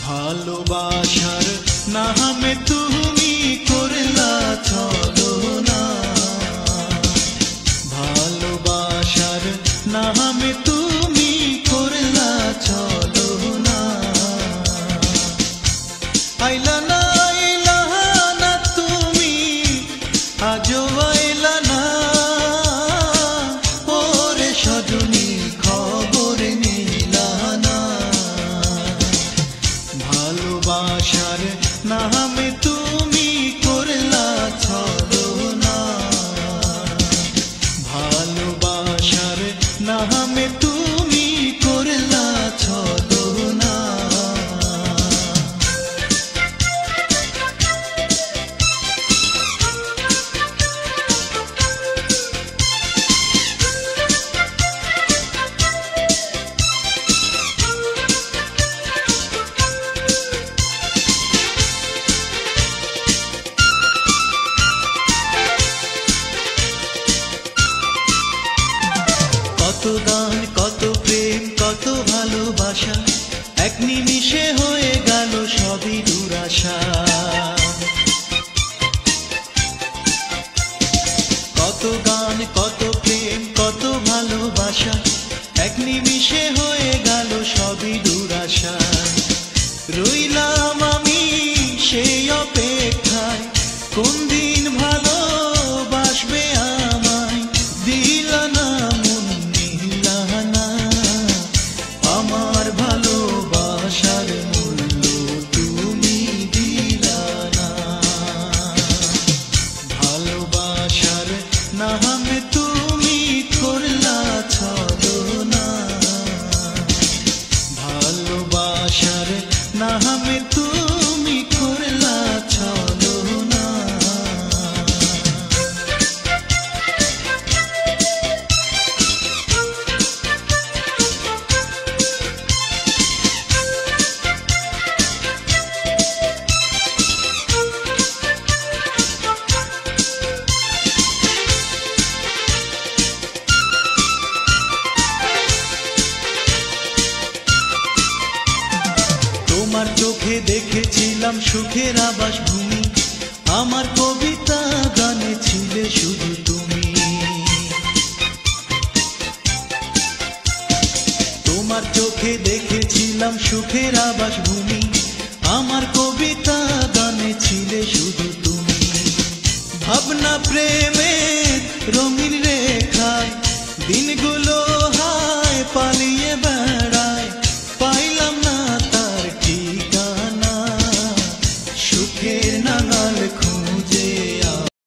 ভালোবাসার নামে তুমি করলা ছলনা, ভালোবাসার নামে তুমি করলা ছলনা। আইলা না আইলা না তুমি, আজও আইলা না, ওরে সজনী খবর নিলা না। ভালোবাসার নামে তুমি করলা ছলনা, ভালোবাসার নামে তুমি করলা ছলনা। কত গান কত প্রেম কত ভালোবাসা, এক নিমিষে হয়ে গেল সবই দুরাশা। কত গান কত প্রেম কত ভালোবাসা, এক নিমিষে হয়ে গেল সবই দুরাশা। রইলাম আমি সেই অপেক্ষায়, কোন দিন ভালোবাসবে আমায়। দিলা না মন নিলা না, আমার ভালোবাসার মূল্য তুমি দিলা না। ভালোবাসার নামে তুমি করলা ছলনা, ভালোবাসার নামে তুমি করলা ছলনা। তোমার চোখে দেখেছিলাম সুখের আবাস ভূমি, আমার কবিতা গানে ছিলে শুধু তুমি। তোমার চোখে দেখেছিলাম সুখের আবাস ভূমি, আমার কবিতা গানে ছিলে শুধু তুমি। ভাবনা প্রেমের রঙিন রেখায় দিনগুলো হায় পালিয়ে বেড়ায়, পাইলাম না তার ঠিকানা। সুখের নাগাল